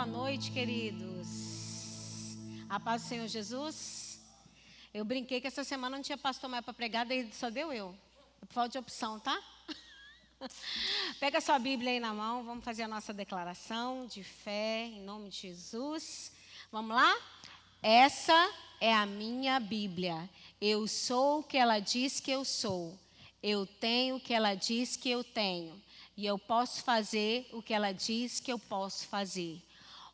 Boa noite, queridos. A paz do Senhor Jesus. Eu brinquei que essa semana não tinha pastor mais para pregar, daí só deu eu. Por falta de opção, tá? Pega a sua Bíblia aí na mão, vamos fazer a nossa declaração de fé em nome de Jesus. Vamos lá? Essa é a minha Bíblia. Eu sou o que ela diz que eu sou. Eu tenho o que ela diz que eu tenho. E eu posso fazer o que ela diz que eu posso fazer.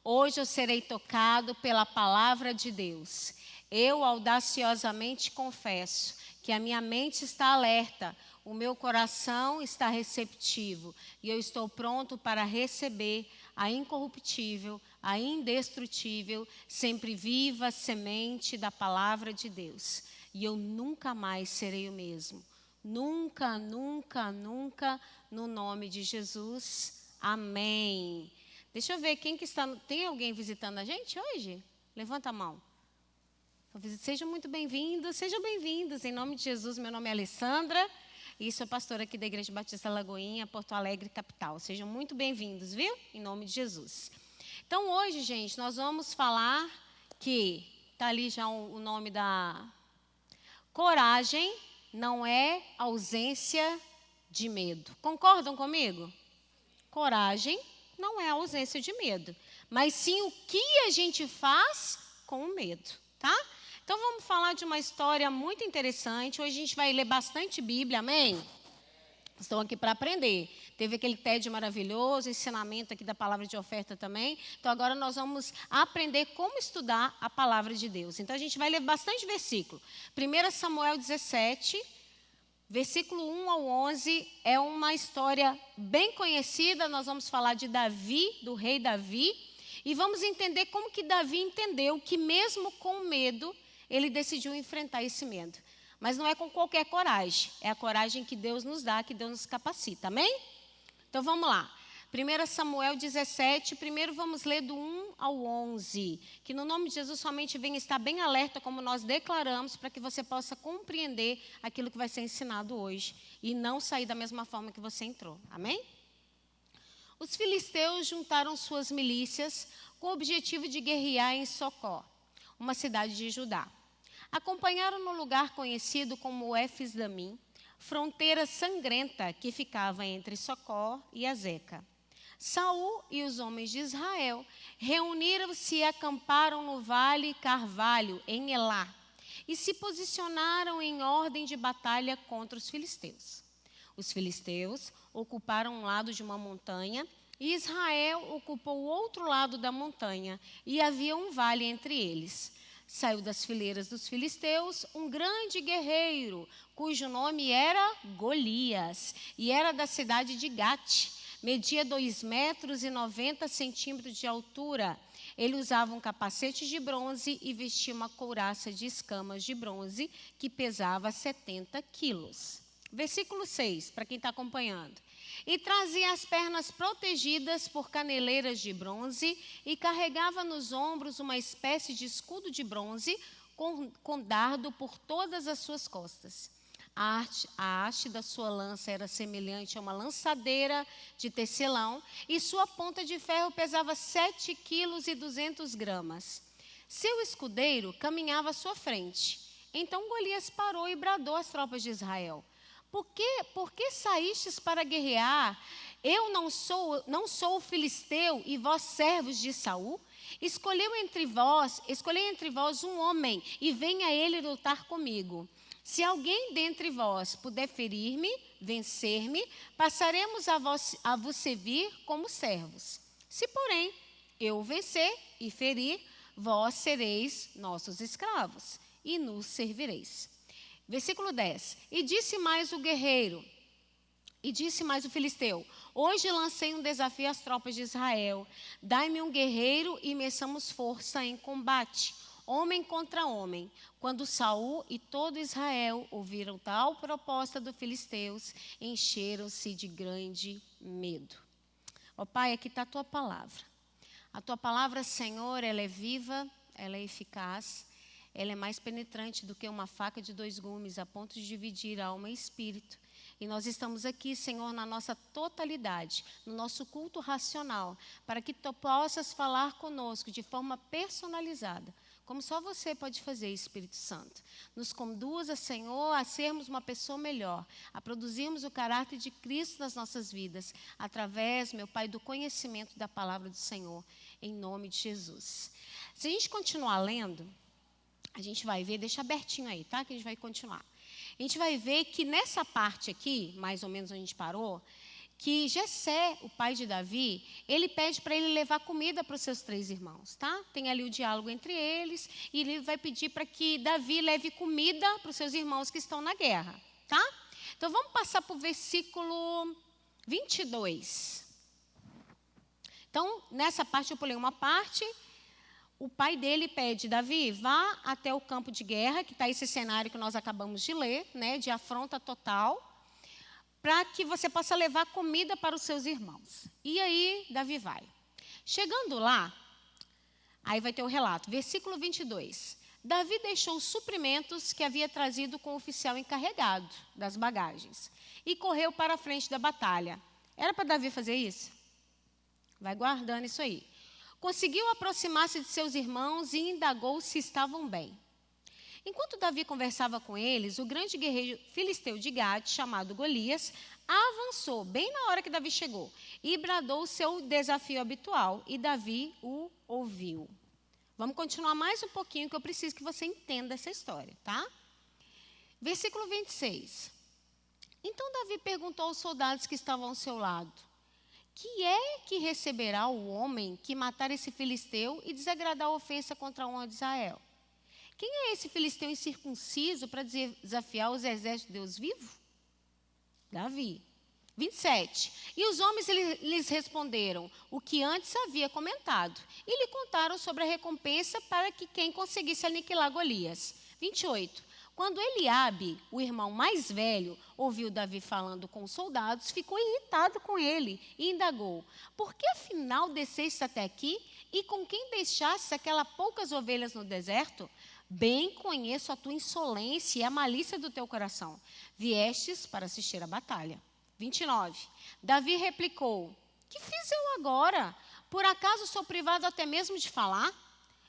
Hoje eu serei tocado pela palavra de Deus. Eu audaciosamente confesso que a minha mente está alerta, o meu coração está receptivo e eu estou pronto para receber a incorruptível, a indestrutível, sempre viva semente da palavra de Deus. E eu nunca mais serei o mesmo. Nunca, nunca, nunca, no nome de Jesus. Amém. Deixa eu ver quem que está. Tem alguém visitando a gente hoje? Levanta a mão. Sejam muito bem-vindos, sejam bem-vindos. Em nome de Jesus, meu nome é Alessandra e sou pastora aqui da Igreja Batista Lagoinha, Porto Alegre, capital. Sejam muito bem-vindos, viu? Em nome de Jesus. Então, hoje, gente, nós vamos falar que, está ali já o nome da coragem, não é ausência de medo. Concordam comigo? Coragem não é ausência de medo, mas sim o que a gente faz com o medo, tá? Então vamos falar de uma história muito interessante. Hoje a gente vai ler bastante Bíblia, amém? Estão aqui para aprender. Teve aquele TED maravilhoso, ensinamento aqui da palavra de oferta também. Então agora nós vamos aprender como estudar a palavra de Deus. Então a gente vai ler bastante versículo. 1 Samuel 17, versículo 1 ao 11, é uma história bem conhecida. Nós vamos falar de Davi, do rei Davi. E vamos entender como que Davi entendeu que mesmo com medo, ele decidiu enfrentar esse medo. Mas não é com qualquer coragem, é a coragem que Deus nos dá, que Deus nos capacita, amém? Então vamos lá. 1 Samuel 17, primeiro vamos ler do 1 ao 11, que no nome de Jesus somente venha estar bem alerta, como nós declaramos, para que você possa compreender aquilo que vai ser ensinado hoje e não sair da mesma forma que você entrou, amém? Os filisteus juntaram suas milícias com o objetivo de guerrear em Socó, uma cidade de Judá. Acompanharam no lugar conhecido como Éfes-Damim, fronteira sangrenta que ficava entre Socó e Azeca. Saul e os homens de Israel reuniram-se e acamparam no vale Carvalho, em Elá, e se posicionaram em ordem de batalha contra os filisteus. Os filisteus ocuparam um lado de uma montanha e Israel ocupou o outro lado da montanha, e havia um vale entre eles. Saiu das fileiras dos filisteus um grande guerreiro, cujo nome era Golias, e era da cidade de Gate. Media 2,90 metros de altura. Ele usava um capacete de bronze e vestia uma couraça de escamas de bronze que pesava 70 quilos. Versículo 6, para quem está acompanhando. E trazia as pernas protegidas por caneleiras de bronze e carregava nos ombros uma espécie de escudo de bronze com dardo por todas as suas costas. A haste da sua lança era semelhante a uma lançadeira de tecelão e sua ponta de ferro pesava 7,2 kg. Seu escudeiro caminhava à sua frente. Então Golias parou e bradou às tropas de Israel: Por que saístes para guerrear? Eu não sou o filisteu e vós servos de Saul? Escolhi entre vós um homem e venha ele lutar comigo. Se alguém dentre vós puder ferir-me, vencer-me, passaremos a vos servir como servos. Se, porém, eu vencer e ferir, vós sereis nossos escravos e nos servireis. Versículo 10. E disse mais o filisteu: Hoje lancei um desafio às tropas de Israel. Dai-me um guerreiro e meçamos força em combate, homem contra homem. Quando Saul e todo Israel ouviram tal proposta dos filisteus, encheram-se de grande medo. Ó Pai, aqui está a tua palavra. A tua palavra, Senhor, ela é viva, ela é eficaz. Ela é mais penetrante do que uma faca de 2 gumes, a ponto de dividir alma e espírito, E nós estamos aqui, Senhor, na nossa totalidade, no nosso culto racional, para que Tu possas falar conosco de forma personalizada, como só Você pode fazer, Espírito Santo. Nos conduza, Senhor, a sermos uma pessoa melhor, a produzirmos o caráter de Cristo nas nossas vidas, através, meu Pai, do conhecimento da palavra do Senhor, em nome de Jesus. Se a gente continuar lendo, a gente vai ver, deixa abertinho aí, tá? Que a gente vai continuar. A gente vai ver que nessa parte aqui, mais ou menos onde a gente parou, que Jessé, o pai de Davi, ele pede para ele levar comida para os seus 3 irmãos, tá? Tem ali o diálogo entre eles, e ele vai pedir para que Davi leve comida para os seus irmãos que estão na guerra, tá? Então vamos passar para o versículo 22. Então, nessa parte eu pulei uma parte. O pai dele pede, Davi, vá até o campo de guerra, que está esse cenário que nós acabamos de ler, né, de afronta total, para que você possa levar comida para os seus irmãos. E aí, Davi vai. Chegando lá, aí vai ter o relato, versículo 22. Davi deixou os suprimentos que havia trazido com o oficial encarregado das bagagens e correu para a frente da batalha. Era para Davi fazer isso? Vai guardando isso aí. Conseguiu aproximar-se de seus irmãos e indagou se estavam bem. Enquanto Davi conversava com eles, o grande guerreiro filisteu de Gade, chamado Golias, avançou bem na hora que Davi chegou e bradou o seu desafio habitual, e Davi o ouviu. Vamos continuar mais um pouquinho, que eu preciso que você entenda essa história, tá? Versículo 26. Então Davi perguntou aos soldados que estavam ao seu lado: que é que receberá o homem que matar esse filisteu e desagradar a ofensa contra a honra de Israel? Quem é esse filisteu incircunciso para desafiar os exércitos de Deus vivo? Davi. 27. E os homens lhes responderam o que antes havia comentado, e lhe contaram sobre a recompensa para que quem conseguisse aniquilar Golias. 28. Quando Eliabe, o irmão mais velho, ouviu Davi falando com os soldados, ficou irritado com ele e indagou: por que afinal desceste até aqui e com quem deixaste aquelas poucas ovelhas no deserto? Bem conheço a tua insolência e a malícia do teu coração. Viestes para assistir à batalha. 29. Davi replicou: que fiz eu agora? Por acaso sou privado até mesmo de falar?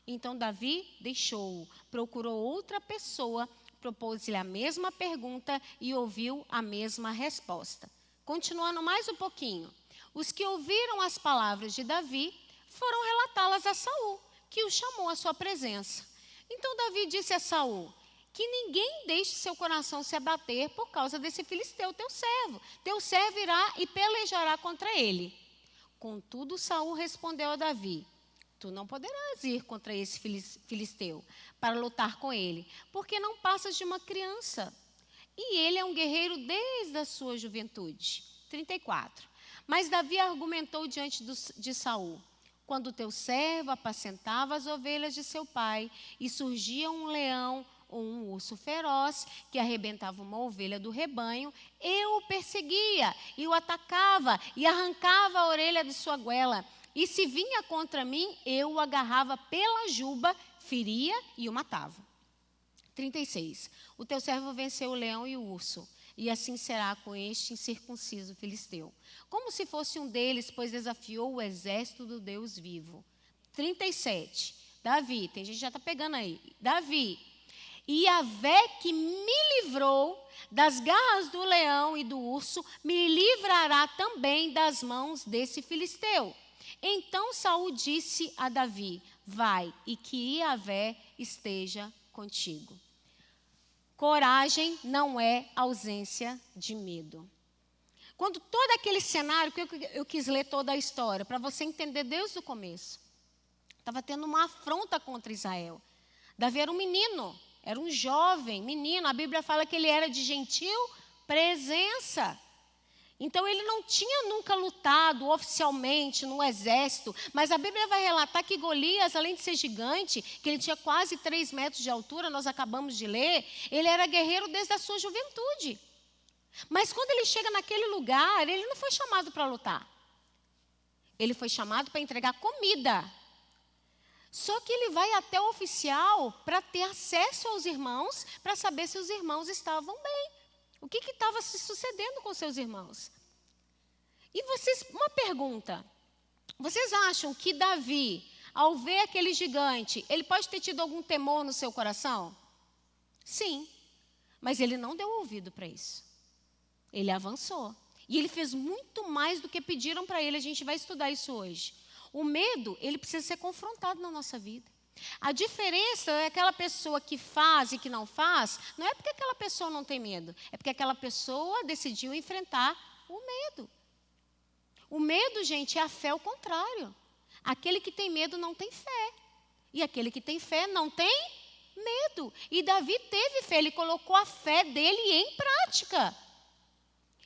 Então Davi deixou-o, procurou outra pessoa, propôs-lhe a mesma pergunta e ouviu a mesma resposta. Continuando mais um pouquinho. Os que ouviram as palavras de Davi foram relatá-las a Saul, que o chamou à sua presença. Então Davi disse a Saul: que ninguém deixe seu coração se abater por causa desse filisteu, teu servo. Teu servo irá e pelejará contra ele. Contudo, Saul respondeu a Davi: tu não poderás ir contra esse filisteu para lutar com ele, porque não passas de uma criança. E ele é um guerreiro desde a sua juventude. 34. Mas Davi argumentou diante de Saul: quando teu servo apacentava as ovelhas de seu pai, e surgia um leão ou um urso feroz que arrebentava uma ovelha do rebanho, eu o perseguia e o atacava e arrancava a orelha de sua goela. E se vinha contra mim, eu o agarrava pela juba, feria e o matava. 36. O teu servo venceu o leão e o urso, e assim será com este incircunciso filisteu. Como se fosse um deles, pois desafiou o exército do Deus vivo. 37. Davi, tem gente que já está pegando aí. Davi: e Yahvé que me livrou das garras do leão e do urso, me livrará também das mãos desse filisteu. Então Saul disse a Davi: vai, e que Yahvé esteja contigo. Coragem não é ausência de medo. Quando todo aquele cenário, que eu quis ler toda a história, para você entender desde o começo, estava tendo uma afronta contra Israel. Davi era um menino, era um jovem menino, a Bíblia fala que ele era de gentil presença. Então, ele não tinha nunca lutado oficialmente no exército, mas a Bíblia vai relatar que Golias, além de ser gigante, que ele tinha quase 3 metros de altura, nós acabamos de ler, ele era guerreiro desde a sua juventude. Mas quando ele chega naquele lugar, ele não foi chamado para lutar. Ele foi chamado para entregar comida. Só que ele vai até o oficial para ter acesso aos irmãos, para saber se os irmãos estavam bem. O que estava se sucedendo com seus irmãos? E vocês, uma pergunta. Vocês acham que Davi, ao ver aquele gigante, ele pode ter tido algum temor no seu coração? Sim, mas ele não deu ouvido para isso. Ele avançou. E ele fez muito mais do que pediram para ele. A gente vai estudar isso hoje. O medo, ele precisa ser confrontado na nossa vida. A diferença é aquela pessoa que faz e que não faz, não é porque aquela pessoa não tem medo, é porque aquela pessoa decidiu enfrentar o medo. O medo, gente, é a fé ao contrário. Aquele que tem medo não tem fé. E aquele que tem fé não tem medo. E Davi teve fé, ele colocou a fé dele em prática.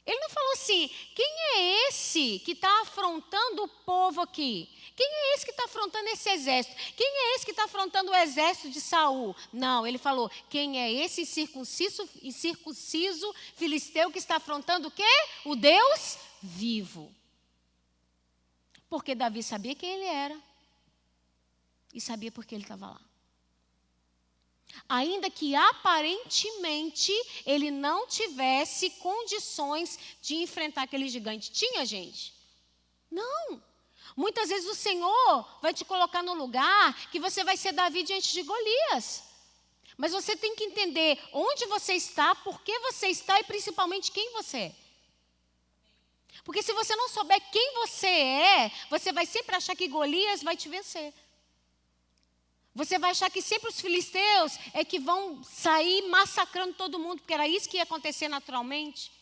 Ele não falou assim, quem é esse que está afrontando o povo aqui? Quem é esse que está afrontando esse exército? Quem é esse que está afrontando o exército de Saul? Não, ele falou, quem é esse incircunciso filisteu que está afrontando o quê? O Deus vivo. Porque Davi sabia quem ele era. E sabia por que ele estava lá. Ainda que aparentemente ele não tivesse condições de enfrentar aquele gigante. Tinha, gente? Não. Muitas vezes o Senhor vai te colocar no lugar que você vai ser Davi diante de Golias. Mas você tem que entender onde você está, por que você está e principalmente quem você é. Porque se você não souber quem você é, você vai sempre achar que Golias vai te vencer. Você vai achar que sempre os filisteus é que vão sair massacrando todo mundo, porque era isso que ia acontecer naturalmente.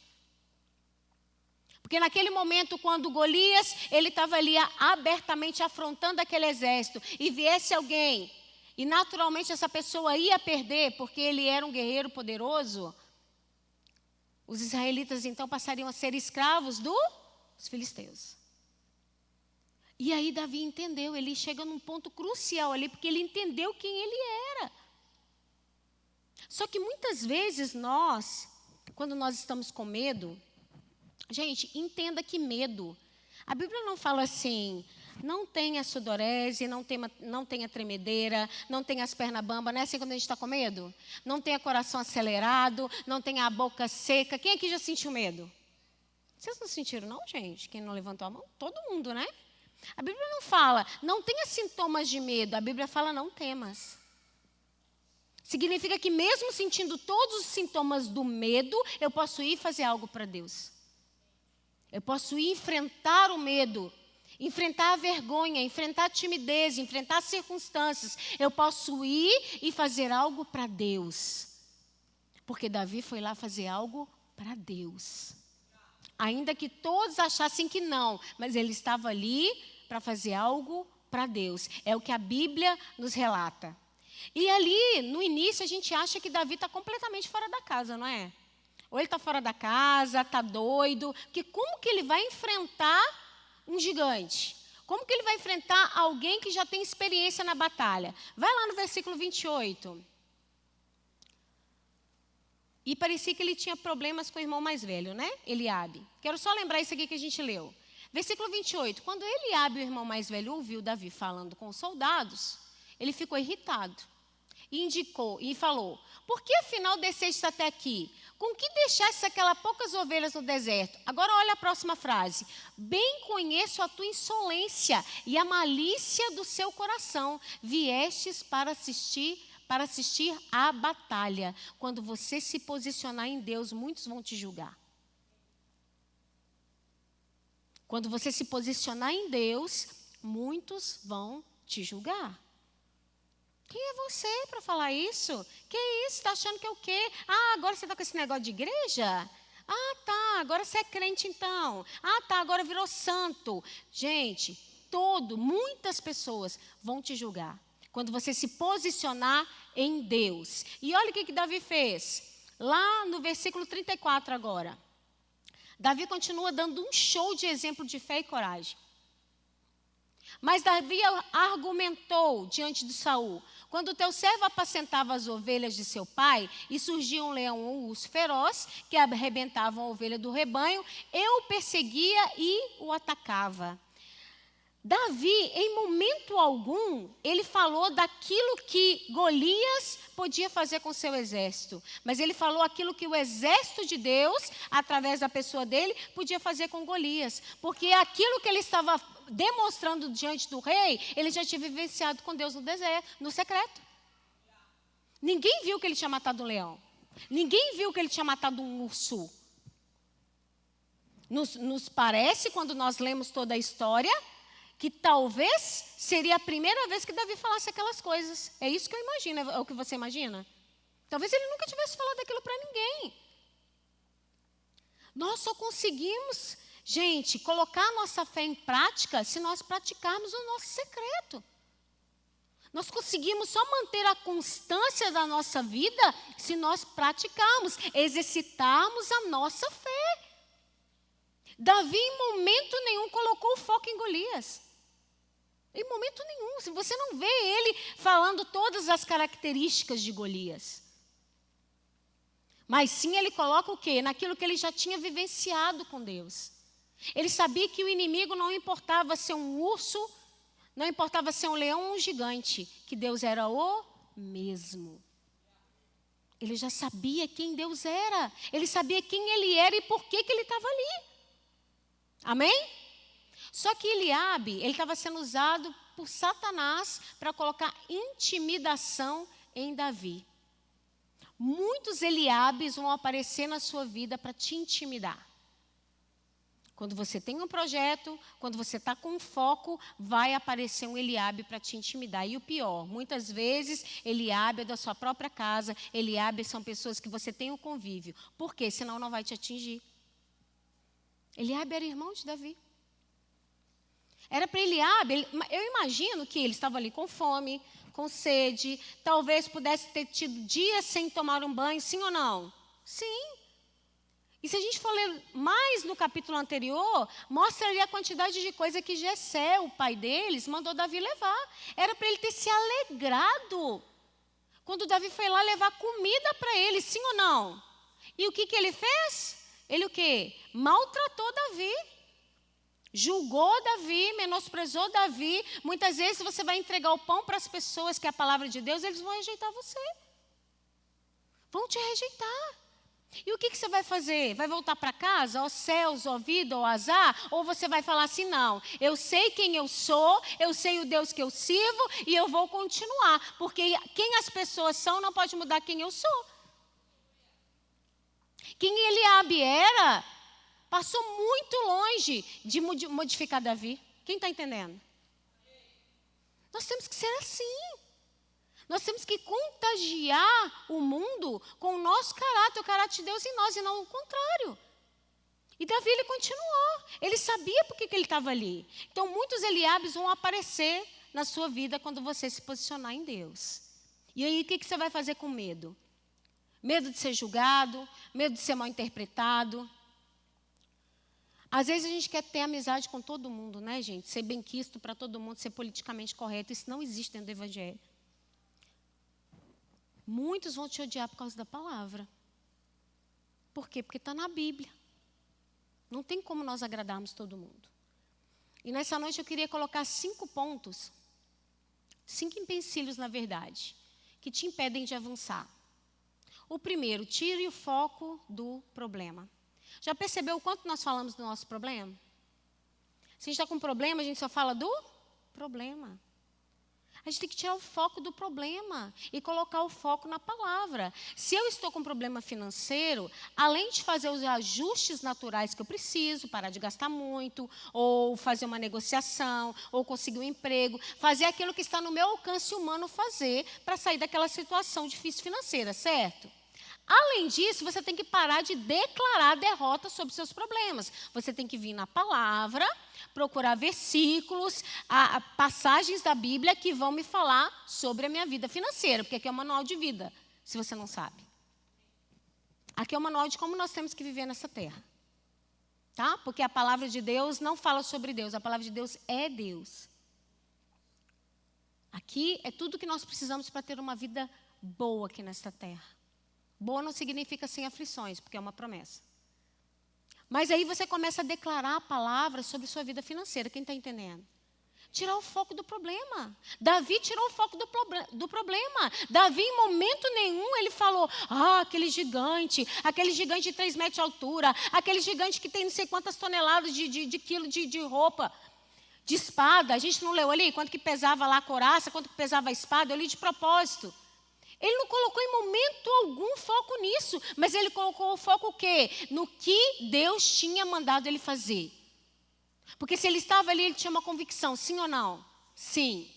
Porque naquele momento, quando Golias, ele estava ali abertamente afrontando aquele exército, e viesse alguém, e naturalmente essa pessoa ia perder, porque ele era um guerreiro poderoso, os israelitas então passariam a ser escravos dos filisteus. E aí Davi entendeu, ele chega num ponto crucial ali, porque ele entendeu quem ele era. Só que muitas vezes nós, quando nós estamos com medo, gente, entenda que medo, a Bíblia não fala assim, não tenha sudorese, não tenha tremedeira, não tenha as pernas bambas, não é assim quando a gente está com medo? Não tenha coração acelerado, não tenha a boca seca. Quem aqui já sentiu medo? Vocês não sentiram não, gente? Quem não levantou a mão? Todo mundo, né? A Bíblia não fala, não tenha sintomas de medo. A Bíblia fala, não temas. Significa que mesmo sentindo todos os sintomas do medo, eu posso ir fazer algo para Deus. Eu posso ir enfrentar o medo, enfrentar a vergonha, enfrentar a timidez, enfrentar as circunstâncias. Eu posso ir e fazer algo para Deus. Porque Davi foi lá fazer algo para Deus. Ainda que todos achassem que não, mas ele estava ali para fazer algo para Deus. É o que a Bíblia nos relata. E ali, no início, a gente acha que Davi está completamente fora da casa, não é? Ou ele está fora da casa, está doido. Porque como que ele vai enfrentar um gigante? Como que ele vai enfrentar alguém que já tem experiência na batalha? Vai lá no versículo 28. E parecia que ele tinha problemas com o irmão mais velho, né? Eliabe. Quero só lembrar isso aqui que a gente leu. Versículo 28. Quando Eliabe, o irmão mais velho, ouviu Davi falando com os soldados, ele ficou irritado. E indicou, e falou, por que afinal desceste até aqui? Com que deixaste aquelas poucas ovelhas no deserto? Agora olha a próxima frase. Bem conheço a tua insolência e a malícia do seu coração. Viestes para assistir à batalha. Quando você se posicionar em Deus, muitos vão te julgar. Quando você se posicionar em Deus, muitos vão te julgar. Quem é você para falar isso? Que é isso? Está achando que é o quê? Ah, agora você está com esse negócio de igreja? Ah, tá, agora você é crente então. Ah, tá, agora virou santo. Gente, muitas pessoas vão te julgar. Quando você se posicionar em Deus. E olha o que Davi fez. Lá no versículo 34 agora. Davi continua dando um show de exemplo de fé e coragem. Mas Davi argumentou diante de Saul. Quando o teu servo apacentava as ovelhas de seu pai, e surgia um leão ou um urso feroz, que arrebentavam a ovelha do rebanho, eu o perseguia e o atacava. Davi, em momento algum, ele falou daquilo que Golias podia fazer com seu exército. Mas ele falou aquilo que o exército de Deus, através da pessoa dele, podia fazer com Golias. Porque aquilo que ele estava demonstrando diante do rei, ele já tinha vivenciado com Deus no deserto, no secreto. Ninguém viu que ele tinha matado um leão. Ninguém viu que ele tinha matado um urso. Nos parece, quando nós lemos toda a história, que talvez seria a primeira vez que Davi falasse aquelas coisas. É isso que eu imagino, é o que você imagina? Talvez ele nunca tivesse falado aquilo para ninguém. Nós só conseguimos, gente, colocar a nossa fé em prática se nós praticarmos o nosso secreto. Nós conseguimos só manter a constância da nossa vida se nós praticarmos, exercitarmos a nossa fé. Davi, em momento nenhum, colocou o foco em Golias. Em momento nenhum. Você não vê ele falando todas as características de Golias. Mas sim, ele coloca o quê? Naquilo que ele já tinha vivenciado com Deus. Ele sabia que o inimigo não importava ser um urso, não importava ser um leão ou um gigante, que Deus era o mesmo. Ele já sabia quem Deus era. Ele sabia quem ele era e por que ele estava ali. Amém? Só que Eliabe, ele estava sendo usado por Satanás para colocar intimidação em Davi. Muitos Eliabes vão aparecer na sua vida para te intimidar. Quando você tem um projeto, quando você está com foco, vai aparecer um Eliabe para te intimidar. E o pior, muitas vezes, Eliabe é da sua própria casa, Eliabe são pessoas que você tem um convívio. Por quê? Senão não vai te atingir. Eliabe era irmão de Davi. Era para Eliabe, eu imagino que ele estava ali com fome, com sede, talvez pudesse ter tido dias sem tomar um banho, sim ou não? Sim. E se a gente for ler mais no capítulo anterior, mostra ali a quantidade de coisa que Jessé, o pai deles, mandou Davi levar. Era para ele ter se alegrado quando Davi foi lá levar comida para ele, sim ou não? E o que ele fez? Ele o quê? Maltratou Davi. Julgou Davi, menosprezou Davi. Muitas vezes você vai entregar o pão para as pessoas, que é a palavra de Deus, eles vão rejeitar você. Vão te rejeitar. E o que você vai fazer? Vai voltar para casa, ó céus, ó vida, ó azar? Ou você vai falar assim, não, eu sei quem eu sou, eu sei o Deus que eu sirvo e eu vou continuar. Porque quem as pessoas são não pode mudar quem eu sou. Quem Eliabe era, passou muito longe de modificar Davi. Quem está entendendo? Nós temos que ser assim. Nós temos que contagiar o mundo com o nosso caráter, o caráter de Deus em nós, e não o contrário. E Davi, ele continuou. Ele sabia por que ele estava ali. Então, muitos Eliabes vão aparecer na sua vida quando você se posicionar em Deus. E aí, o que você vai fazer com medo? Medo de ser julgado, medo de ser mal interpretado. Às vezes a gente quer ter amizade com todo mundo, né, gente? Ser benquisto para todo mundo, ser politicamente correto. Isso não existe dentro do Evangelho. Muitos vão te odiar por causa da palavra. Por quê? Porque está na Bíblia. Não tem como nós agradarmos todo mundo. E nessa noite eu queria colocar 5 pontos, 5 empecilhos, na verdade, que te impedem de avançar. O primeiro, tire o foco do problema. Já percebeu o quanto nós falamos do nosso problema? Se a gente está com um problema, a gente só fala do problema. A gente tem que tirar o foco do problema e colocar o foco na palavra. Se eu estou com um problema financeiro, além de fazer os ajustes naturais que eu preciso, parar de gastar muito, ou fazer uma negociação, ou conseguir um emprego, fazer aquilo que está no meu alcance humano fazer para sair daquela situação difícil financeira, certo? Além disso, você tem que parar de declarar derrota sobre seus problemas. Você tem que vir na palavra, procurar versículos, passagens da Bíblia que vão me falar sobre a minha vida financeira, porque aqui é um manual de vida, se você não sabe. Aqui é um manual de como nós temos que viver nessa terra. Tá? Porque a palavra de Deus não fala sobre Deus, a palavra de Deus é Deus. Aqui é tudo que nós precisamos para ter uma vida boa aqui nesta terra. Boa não significa sem aflições, porque é uma promessa. Mas aí você começa a declarar a palavra sobre sua vida financeira. Quem está entendendo? Tirar o foco do problema. Davi tirou o foco do problema. Davi, em momento nenhum, ele falou, aquele gigante de 3 metros de altura, aquele gigante que tem não sei quantas toneladas de quilo de roupa, de espada. A gente não leu ali quanto que pesava lá a couraça, quanto que pesava a espada? Eu li de propósito. Ele não colocou em momento algum foco nisso, mas ele colocou o foco o quê? No que Deus tinha mandado ele fazer. Porque se ele estava ali, ele tinha uma convicção, sim ou não? Sim.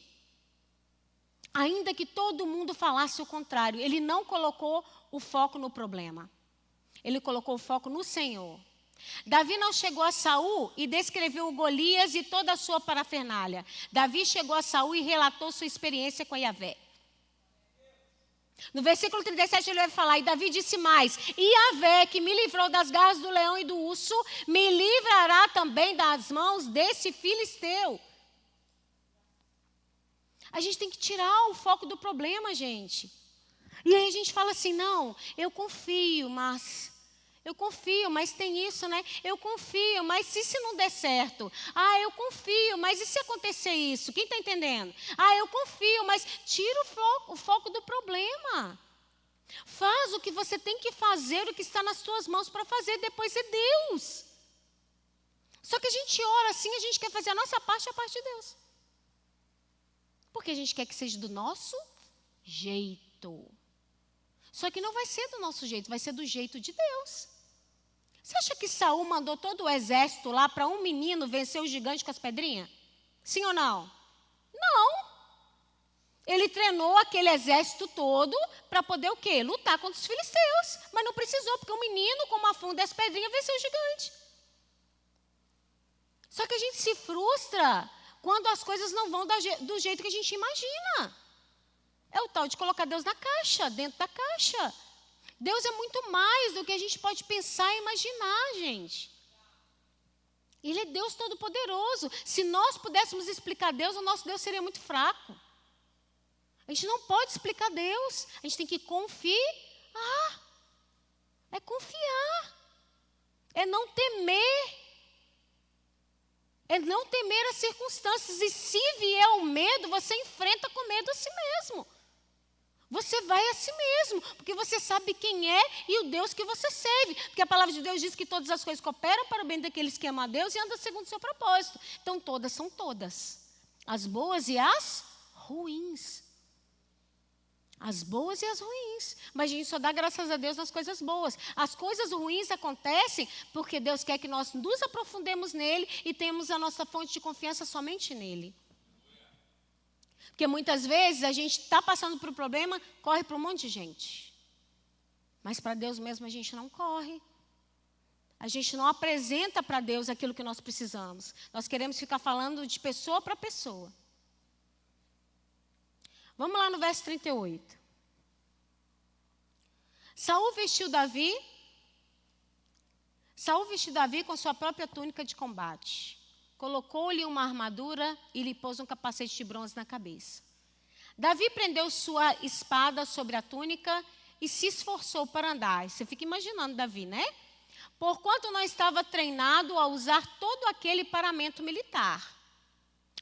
Ainda que todo mundo falasse o contrário, ele não colocou o foco no problema. Ele colocou o foco no Senhor. Davi não chegou a Saul e descreveu o Golias e toda a sua parafernália. Davi chegou a Saul e relatou sua experiência com Yahvé. No versículo 37 ele vai falar, e Davi disse mais, e Yahvé que me livrou das garras do leão e do urso, me livrará também das mãos desse filisteu. A gente tem que tirar o foco do problema, gente. E aí a gente fala assim, não, eu confio, mas tem isso, né? Eu confio, mas se não der certo? Eu confio, mas e se acontecer isso? Quem está entendendo? Eu confio, mas tira o foco do problema. Faz o que você tem que fazer, o que está nas suas mãos para fazer, depois é Deus. Só que a gente ora assim, a gente quer fazer a nossa parte e a parte de Deus. Porque a gente quer que seja do nosso jeito. Só que não vai ser do nosso jeito, vai ser do jeito de Deus. Você acha que Saul mandou todo o exército lá para um menino vencer o gigante com as pedrinhas? Sim ou não? Não. Ele treinou aquele exército todo para poder o quê? Lutar contra os filisteus. Mas não precisou, porque um menino com uma funda e as pedrinhas venceu o gigante. Só que a gente se frustra quando as coisas não vão do jeito que a gente imagina. É o tal de colocar Deus na caixa, dentro da caixa. Deus é muito mais do que a gente pode pensar e imaginar, gente. Ele é Deus Todo-Poderoso. Se nós pudéssemos explicar Deus, o nosso Deus seria muito fraco. A gente não pode explicar Deus. A gente tem que confiar. É confiar. É não temer. É não temer as circunstâncias. E se vier o medo, você enfrenta com medo a si mesmo. Você vai a si mesmo, porque você sabe quem é e o Deus que você serve. Porque a palavra de Deus diz que todas as coisas cooperam para o bem daqueles que amam a Deus e andam segundo o seu propósito. Então, todas são todas. As boas e as ruins. As boas e as ruins. Mas a gente só dá graças a Deus nas coisas boas. As coisas ruins acontecem porque Deus quer que nós nos aprofundemos nele e temos a nossa fonte de confiança somente nele. Porque muitas vezes a gente está passando por um problema, corre para um monte de gente. Mas para Deus mesmo a gente não corre. A gente não apresenta para Deus aquilo que nós precisamos. Nós queremos ficar falando de pessoa para pessoa. Vamos lá no verso 38. Saul vestiu Davi com sua própria túnica de combate. Colocou-lhe uma armadura e lhe pôs um capacete de bronze na cabeça. Davi prendeu sua espada sobre a túnica e se esforçou para andar. Você fica imaginando Davi, né? Porquanto não estava treinado a usar todo aquele paramento militar.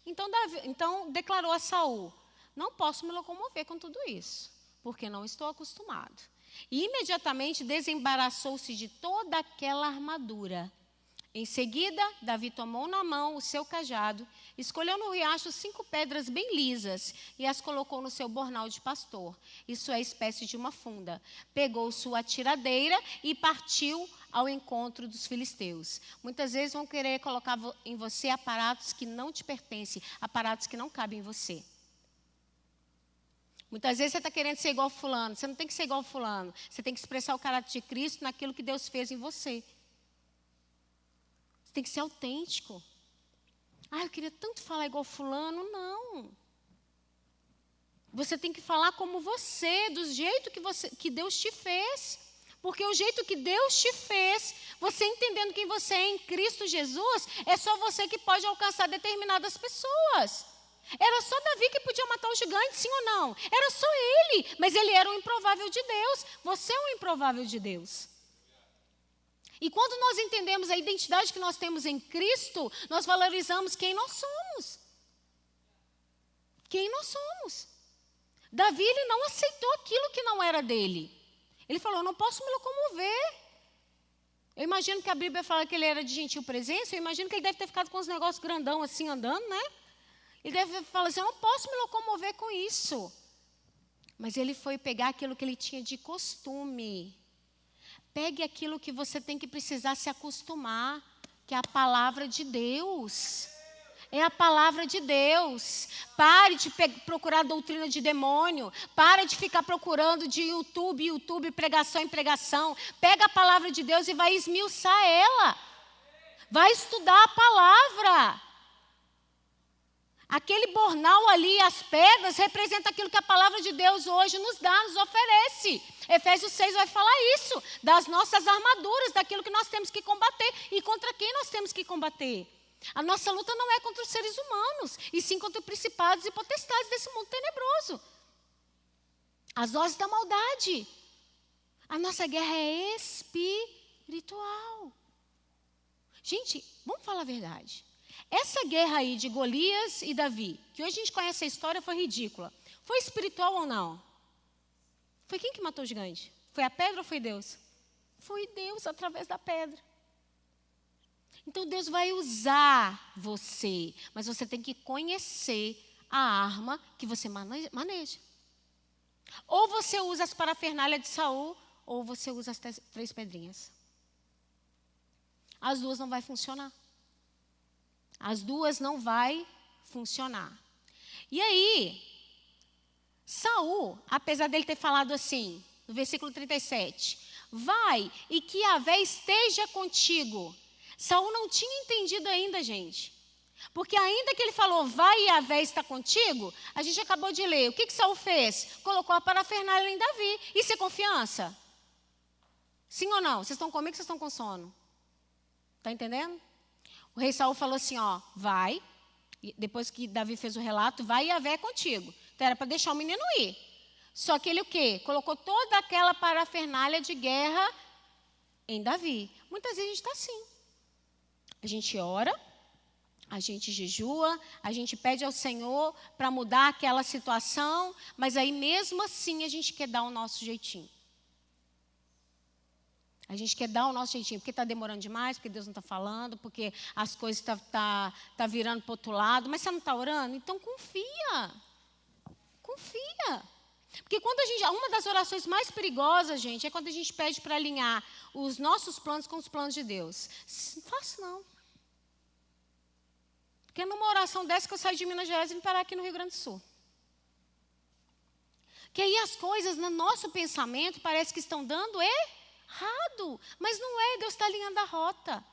Então declarou a Saul, não posso me locomover com tudo isso, porque não estou acostumado. E imediatamente desembaraçou-se de toda aquela armadura. Em seguida, Davi tomou na mão o seu cajado, escolheu no riacho 5 pedras bem lisas e as colocou no seu bornal de pastor. Isso é espécie de uma funda. Pegou sua tiradeira e partiu ao encontro dos filisteus. Muitas vezes vão querer colocar em você aparatos que não te pertencem, aparatos que não cabem em você. Muitas vezes você está querendo ser igual fulano. Você não tem que ser igual fulano. Você tem que expressar o caráter de Cristo naquilo que Deus fez em você. Tem que ser autêntico. Eu queria tanto falar igual fulano. Não. Você tem que falar como você, do jeito que Deus te fez. Porque o jeito que Deus te fez, você entendendo quem você é em Cristo Jesus, é só você que pode alcançar determinadas pessoas. Era só Davi que podia matar o gigante, sim ou não? Era só ele, mas ele era um improvável de Deus. Você é um improvável de Deus. E quando nós entendemos a identidade que nós temos em Cristo, nós valorizamos quem nós somos. quem nós somos. Davi, ele não aceitou aquilo que não era dele. Ele falou, eu não posso me locomover. Eu imagino que a Bíblia fala que ele era de gentil presença, eu imagino que ele deve ter ficado com os negócios grandão assim, andando, né? Ele deve falar assim, eu não posso me locomover com isso. Mas ele foi pegar aquilo que ele tinha de costume. Pegue aquilo que você tem que precisar se acostumar, que é a palavra de Deus. É a palavra de Deus. Pare de procurar doutrina de demônio. Pare de ficar procurando de YouTube, pregação em pregação. Pega a palavra de Deus e vai esmiuçar ela. Vai estudar a palavra. Aquele bornal ali, as pedras, representa aquilo que a palavra de Deus hoje nos dá, nos oferece. Efésios 6 vai falar isso, das nossas armaduras, daquilo que nós temos que combater e contra quem nós temos que combater. A nossa luta não é contra os seres humanos, e sim contra principados e potestades desse mundo tenebroso. As vozes da maldade. A nossa guerra é espiritual. Gente, vamos falar a verdade. Essa guerra aí de Golias e Davi, que hoje a gente conhece a história, foi ridícula. Foi espiritual ou não? Foi quem que matou o gigante? Foi a pedra ou foi Deus? Foi Deus através da pedra. Então Deus vai usar você, mas você tem que conhecer a arma que você maneja. Ou você usa as parafernálias de Saul, ou você usa as 3 pedrinhas. As duas não vai funcionar. As duas não vai funcionar. E aí, Saul, apesar dele ter falado assim, no versículo 37, vai e que Yahvé esteja contigo. Saul não tinha entendido ainda, gente. Porque ainda que ele falou, vai e Yahvé está contigo, a gente acabou de ler. O que Saul fez? Colocou a parafernália em Davi. Isso é confiança? Sim ou não? Vocês estão comigo ou vocês estão com sono? Está entendendo? O rei Saul falou assim, ó, vai. Depois que Davi fez o relato, vai e Yahvé é contigo. Então era para deixar o menino ir. Só que ele o quê? Colocou toda aquela parafernália de guerra em Davi. Muitas vezes a gente está assim. A gente ora, a gente jejua, a gente pede ao Senhor para mudar aquela situação, mas aí mesmo assim a gente quer dar o nosso jeitinho. A gente quer dar o nosso jeitinho, porque está demorando demais, porque Deus não está falando, porque as coisas estão tá virando para o outro lado, mas você não está orando? Então confia. Confia. Porque quando uma das orações mais perigosas, gente, é quando a gente pede para alinhar os nossos planos com os planos de Deus. Não faço não. Porque numa oração dessa que eu saio de Minas Gerais e vim parar aqui no Rio Grande do Sul. Que aí as coisas no nosso pensamento parece que estão dando errado. Mas não é, Deus está alinhando a rota.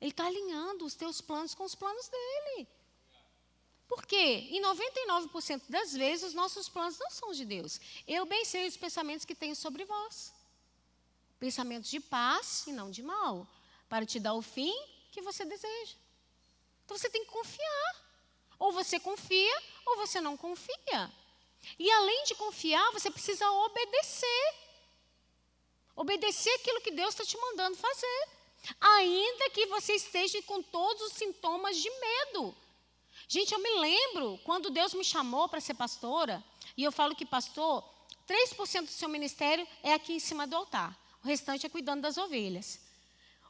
Ele está alinhando os teus planos com os planos dele. Por quê? Em 99% das vezes, os nossos planos não são de Deus. Eu bem sei os pensamentos que tenho sobre vós. Pensamentos de paz e não de mal. Para te dar o fim que você deseja. Então você tem que confiar. Ou você confia, ou você não confia. E além de confiar, você precisa obedecer. Obedecer aquilo que Deus está te mandando fazer. Ainda que você esteja com todos os sintomas de medo. Gente, eu me lembro quando Deus me chamou para ser pastora, e eu falo que pastor, 3% do seu ministério é aqui em cima do altar. O restante é cuidando das ovelhas.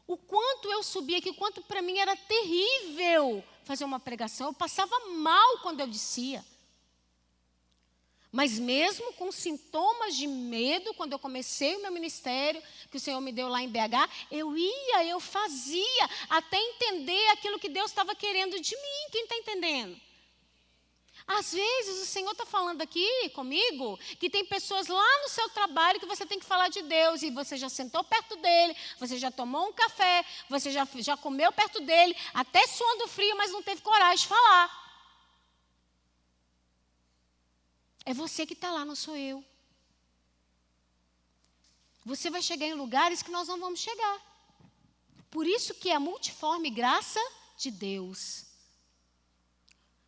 O quanto eu subia aqui, o quanto para mim era terrível fazer uma pregação. Eu passava mal quando eu descia. Mas mesmo com sintomas de medo, quando eu comecei o meu ministério, que o Senhor me deu lá em BH, eu fazia, até entender aquilo que Deus estava querendo de mim. Quem está entendendo? Às vezes o Senhor está falando aqui comigo, que tem pessoas lá no seu trabalho que você tem que falar de Deus, e você já sentou perto dele, você já tomou um café, você já comeu perto dele, até suando frio, mas não teve coragem de falar. É você que está lá, não sou eu. Você vai chegar em lugares que nós não vamos chegar. Por isso que é a multiforme graça de Deus.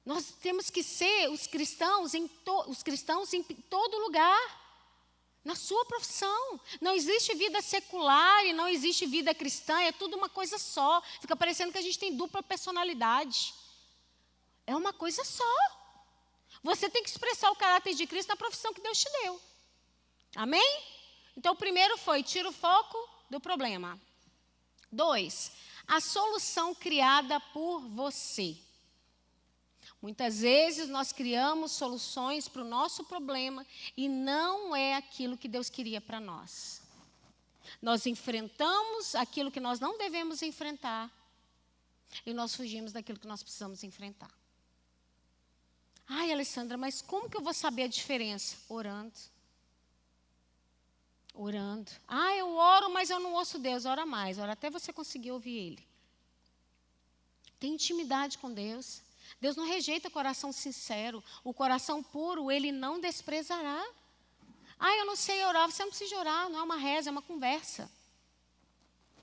Nós temos que ser os cristãos em todo lugar. Na sua profissão. Não existe vida secular e não existe vida cristã, é tudo uma coisa só. Fica parecendo que a gente tem dupla personalidade. É uma coisa só. Você tem que expressar o caráter de Cristo na profissão que Deus te deu. Amém? Então, o primeiro foi, tira o foco do problema. 2, a solução criada por você. Muitas vezes nós criamos soluções para o nosso problema e não é aquilo que Deus queria para nós. Nós enfrentamos aquilo que nós não devemos enfrentar e nós fugimos daquilo que nós precisamos enfrentar. Ai, Alessandra, mas como que eu vou saber a diferença? Orando. Orando. Ah, eu oro, mas eu não ouço Deus. Ora mais, ora até você conseguir ouvir Ele. Tem intimidade com Deus. Deus não rejeita coração sincero. O coração puro, Ele não desprezará. Ah, eu não sei orar. Você não precisa orar, não é uma reza, é uma conversa.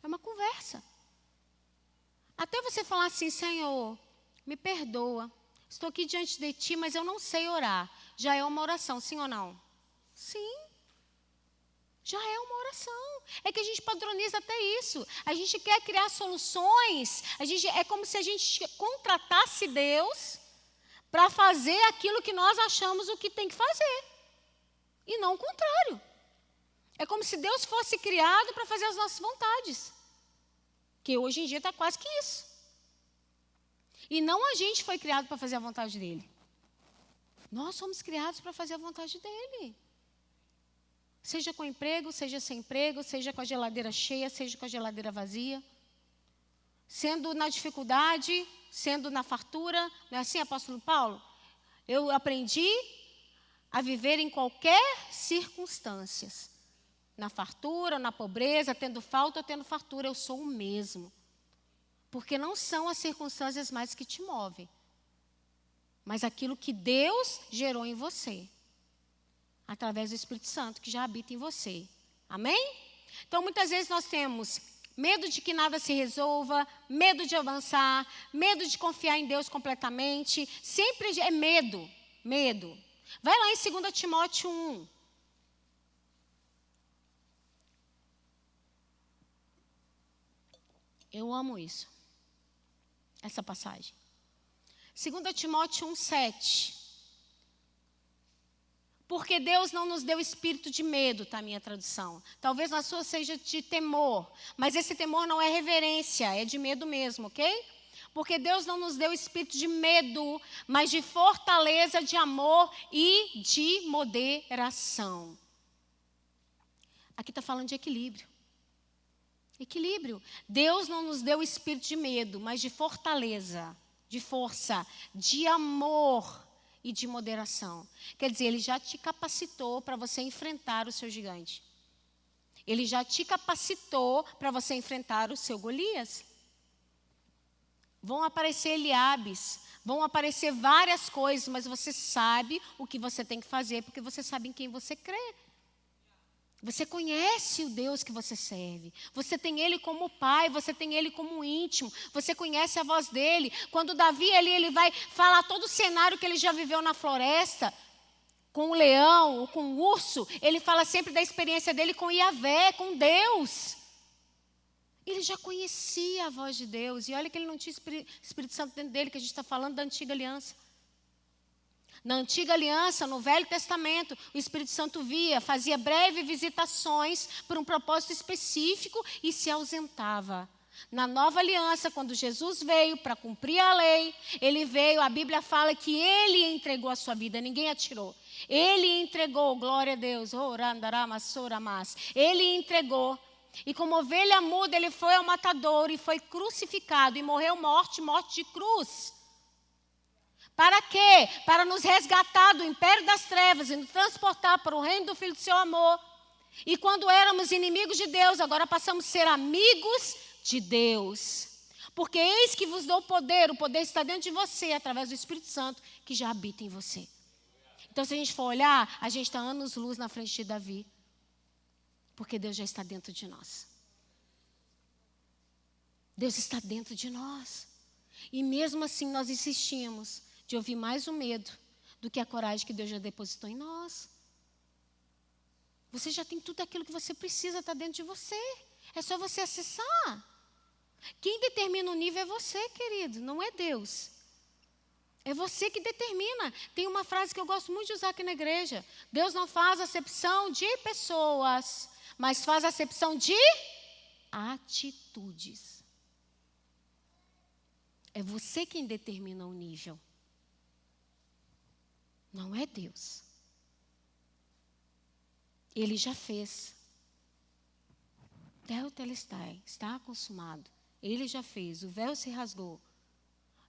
É uma conversa. Até você falar assim, Senhor, me perdoa. Estou aqui diante de Ti, mas eu não sei orar. Já é uma oração, sim ou não? Sim. Já é uma oração. É que a gente padroniza até isso. A gente quer criar soluções. É como se a gente contratasse Deus para fazer aquilo que nós achamos o que tem que fazer. E não o contrário. É como se Deus fosse criado para fazer as nossas vontades. Que hoje em dia está quase que isso. E não a gente foi criado para fazer a vontade dele. Nós somos criados para fazer a vontade dele. Seja com emprego, seja sem emprego, seja com a geladeira cheia, seja com a geladeira vazia. Sendo na dificuldade, sendo na fartura. Não é assim, apóstolo Paulo? Eu aprendi a viver em qualquer circunstância. Na fartura, na pobreza, tendo falta ou tendo fartura, eu sou o mesmo. Porque não são as circunstâncias mais que te movem, mas aquilo que Deus gerou em você. Através do Espírito Santo que já habita em você. Amém? Então, muitas vezes nós temos medo de que nada se resolva, medo de avançar, medo de confiar em Deus completamente. Sempre é medo, medo. Vai lá em 2 Timóteo 1. Eu amo isso. Essa passagem. 2 Timóteo 1, 7. Porque Deus não nos deu espírito de medo, tá a minha tradução. Talvez na sua seja de temor, mas esse temor não é reverência, é de medo mesmo, ok? Porque Deus não nos deu espírito de medo, mas de fortaleza, de amor e de moderação. Aqui está falando de equilíbrio. Equilíbrio. Deus não nos deu espírito de medo, mas de fortaleza, de força, de amor e de moderação. Quer dizer, Ele já te capacitou para você enfrentar o seu gigante. Ele já te capacitou para você enfrentar o seu Golias. Vão aparecer Eliabes, vão aparecer várias coisas, mas você sabe o que você tem que fazer, porque você sabe em quem você crê. Você conhece o Deus que você serve. Você tem Ele como pai, você tem Ele como íntimo. Você conhece a voz dEle. Quando Davi ele vai falar todo o cenário que ele já viveu na floresta, com o leão, ou com o urso, ele fala sempre da experiência dele com Yahvé, com Deus. Ele já conhecia a voz de Deus. E olha que ele não tinha Espírito Santo dentro dele, que a gente está falando da antiga aliança. Na antiga aliança, no Velho Testamento, o Espírito Santo via, fazia breves visitações por um propósito específico e se ausentava. Na nova aliança, quando Jesus veio para cumprir a lei, ele veio, a Bíblia fala que ele entregou a sua vida, ninguém a tirou. Ele entregou, glória a Deus, ele entregou. E como ovelha muda, ele foi ao matadouro e foi crucificado e morreu morte de cruz. Para quê? Para nos resgatar do império das trevas e nos transportar para o reino do Filho do seu amor. E quando éramos inimigos de Deus, agora passamos a ser amigos de Deus. Porque eis que vos dou o poder está dentro de você, através do Espírito Santo, que já habita em você. Então, se a gente for olhar, a gente está anos-luz na frente de Davi. Porque Deus já está dentro de nós. Deus está dentro de nós. E mesmo assim, nós insistimos de ouvir mais o medo do que a coragem que Deus já depositou em nós. Você já tem tudo aquilo que você precisa, está dentro de você. É só você acessar. Quem determina o nível é você, querido, não é Deus. É você que determina. Tem uma frase que eu gosto muito de usar aqui na igreja. Deus não faz acepção de pessoas, mas faz acepção de atitudes. É você quem determina o nível. Não é Deus. Ele já fez. Tetelestai, está consumado. Ele já fez, o véu se rasgou.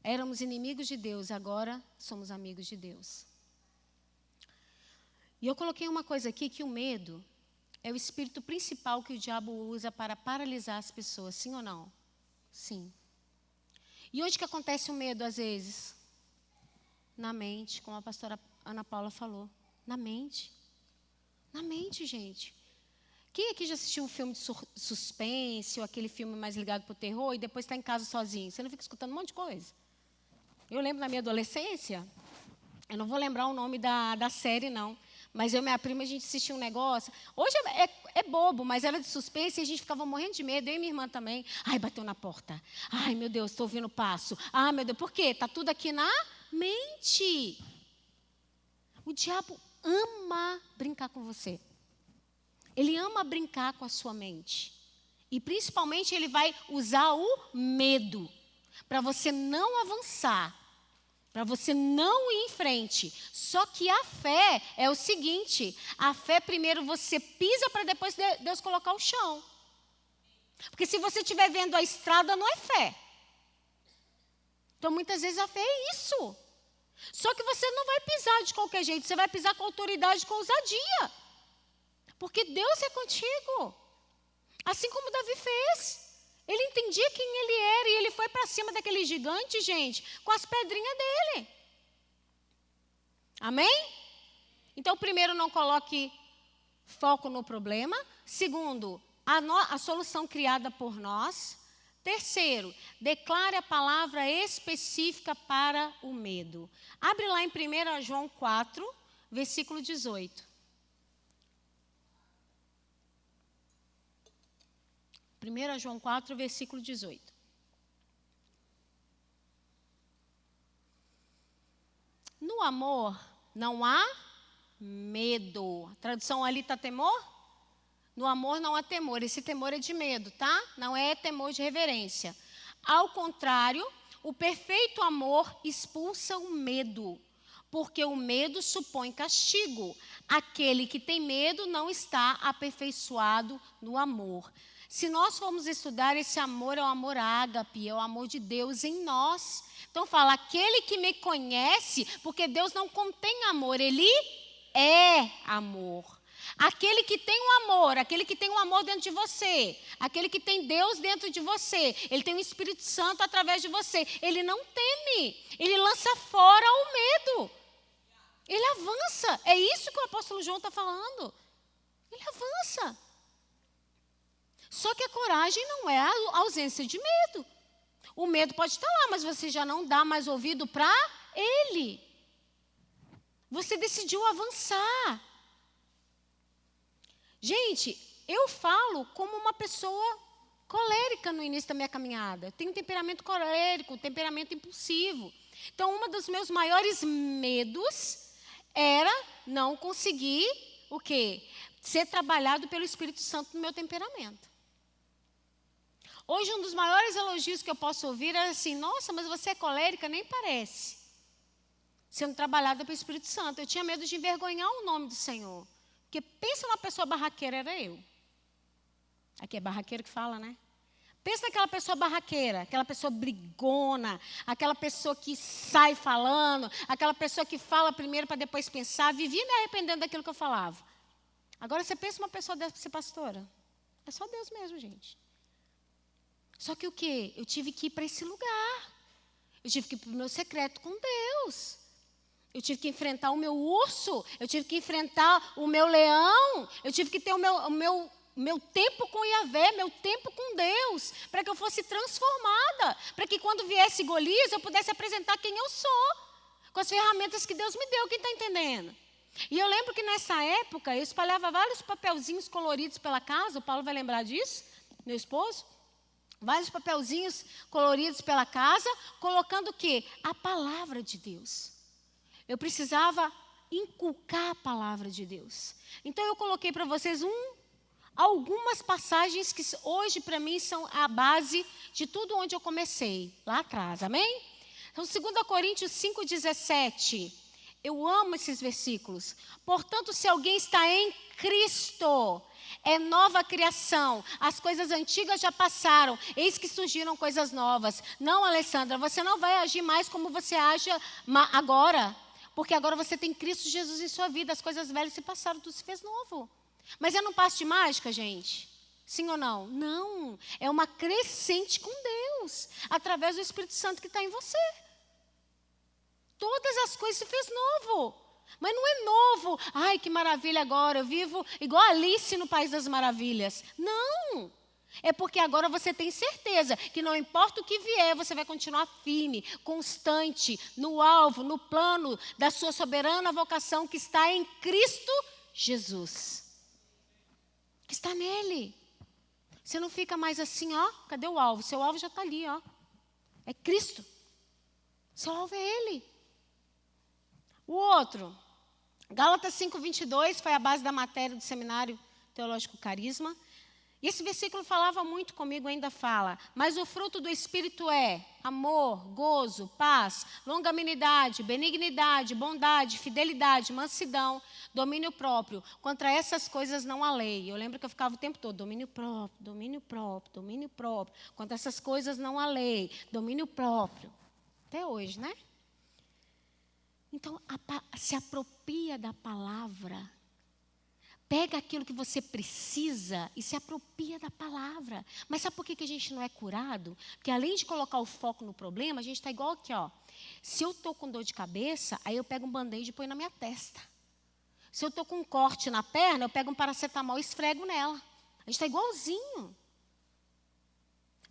Éramos inimigos de Deus, agora somos amigos de Deus. E eu coloquei uma coisa aqui, que o medo é o espírito principal que o diabo usa para paralisar as pessoas, sim ou não? Sim. E onde que acontece o medo, às vezes? Na mente, como a pastora Ana Paula falou. Na mente. Na mente, gente. Quem aqui já assistiu um filme de suspense, ou aquele filme mais ligado para o terror, e depois está em casa sozinho? Você não fica escutando um monte de coisa? Eu lembro na minha adolescência, eu não vou lembrar o nome da série, não, mas eu e minha prima, a gente assistia um negócio. Hoje é bobo, mas era de suspense e a gente ficava morrendo de medo, eu e minha irmã também. Ai, bateu na porta. Ai, meu Deus, estou ouvindo passo. Ah, meu Deus, por quê? Está tudo aqui na mente. O diabo ama brincar com você. Ele ama brincar com a sua mente. E principalmente ele vai usar o medo para você não avançar, para você não ir em frente. Só que a fé é o seguinte, a fé primeiro você pisa para depois Deus colocar o chão. Porque se você estiver vendo a estrada, não é fé. Então muitas vezes a fé é isso. Só que você não vai pisar de qualquer jeito, você vai pisar com autoridade, com ousadia. Porque Deus é contigo. Assim como Davi fez. Ele entendia quem ele era e ele foi para cima daquele gigante, gente, com as pedrinhas dele. Amém? Então, primeiro, não coloque foco no problema. Segundo, a solução criada por nós. Terceiro, declare a palavra específica para o medo. Abre lá em 1 João 4, versículo 18. 1 João 4, versículo 18. No amor não há medo. A tradução ali está temor? No amor não há temor. Esse temor é de medo, tá? Não é temor de reverência. Ao contrário, o perfeito amor expulsa o medo, porque o medo supõe castigo. Aquele que tem medo não está aperfeiçoado no amor. Se nós formos estudar, esse amor é o amor ágape, é o amor de Deus em nós. Então fala, aquele que me conhece, porque Deus não contém amor, Ele é amor. Aquele que tem um amor, aquele que tem um amor dentro de você, aquele que tem Deus dentro de você, Ele tem o Espírito Santo através de você, Ele não teme, Ele lança fora o medo. Ele avança, é isso que o apóstolo João está falando. Ele avança. Só que a coragem não é a ausência de medo. O medo pode estar lá, mas você já não dá mais ouvido para ele. Você decidiu avançar. Gente, eu falo como uma pessoa colérica no início da minha caminhada. Eu tenho um temperamento colérico, um temperamento impulsivo. Então, um dos meus maiores medos era não conseguir o quê? Ser trabalhado pelo Espírito Santo no meu temperamento. Hoje, um dos maiores elogios que eu posso ouvir é assim, nossa, mas você é colérica? Nem parece. Sendo trabalhada pelo Espírito Santo. Eu tinha medo de envergonhar o nome do Senhor. Porque pensa numa pessoa barraqueira, era eu. Aqui é barraqueiro que fala, né? Pensa naquela pessoa barraqueira, aquela pessoa brigona, aquela pessoa que sai falando, aquela pessoa que fala primeiro para depois pensar, vivia me arrependendo daquilo que eu falava. Agora você pensa uma pessoa dessa para ser pastora? É só Deus mesmo, gente. Só que o quê? Eu tive que ir para esse lugar. Eu tive que ir para o meu secreto com Deus. Eu tive que enfrentar o meu urso. Eu tive que enfrentar o meu leão. Eu tive que ter o meu tempo com Yahvé, meu tempo com Deus, para que eu fosse transformada. Para que quando viesse Golias, eu pudesse apresentar quem eu sou. Com as ferramentas que Deus me deu. Quem está entendendo? E eu lembro que nessa época, eu espalhava vários papelzinhos coloridos pela casa. O Paulo vai lembrar disso, meu esposo. vários papelzinhos coloridos pela casa, colocando o quê? A palavra de Deus. Eu precisava inculcar a palavra de Deus. Então eu coloquei para vocês algumas passagens que hoje para mim são a base de tudo onde eu comecei, lá atrás, amém? Então 2 Coríntios 5,17, eu amo esses versículos. Portanto, se alguém está em Cristo, é nova criação, as coisas antigas já passaram, eis que surgiram coisas novas. Não, Alessandra, você não vai agir mais como você age agora, porque agora você tem Cristo Jesus em sua vida, as coisas velhas se passaram, tudo se fez novo. Mas é num passe de mágica, gente? Sim ou não? Não, é uma crescente com Deus, através do Espírito Santo que está em você. Todas as coisas se fez novo. Mas não é novo, ai que maravilha agora, eu vivo igual Alice no País das Maravilhas. Não, é porque agora você tem certeza que não importa o que vier, você vai continuar firme, constante, no alvo, no plano da sua soberana vocação que está em Cristo Jesus. Que está nele. Você não fica mais assim, ó, cadê o alvo? Seu alvo já está ali, ó. É Cristo. Seu alvo é Ele. O outro, Gálatas 5:22, foi a base da matéria do Seminário Teológico Carisma. E esse versículo falava muito comigo, ainda fala. Mas o fruto do Espírito é amor, gozo, paz, longanimidade, benignidade, bondade, fidelidade, mansidão, domínio próprio. Contra essas coisas não há lei. Eu lembro que eu ficava o tempo todo, domínio próprio, domínio próprio, domínio próprio. Contra essas coisas não há lei, domínio próprio. Até hoje, né? Então, se apropria da palavra. Pega aquilo que você precisa e se apropria da palavra. Mas sabe por que a gente não é curado? Porque além de colocar o foco no problema, a gente está igual aqui, ó. Se eu estou com dor de cabeça, aí eu pego um band-aid e põe na minha testa. Se eu estou com um corte na perna, eu pego um paracetamol e esfrego nela. A gente está igualzinho.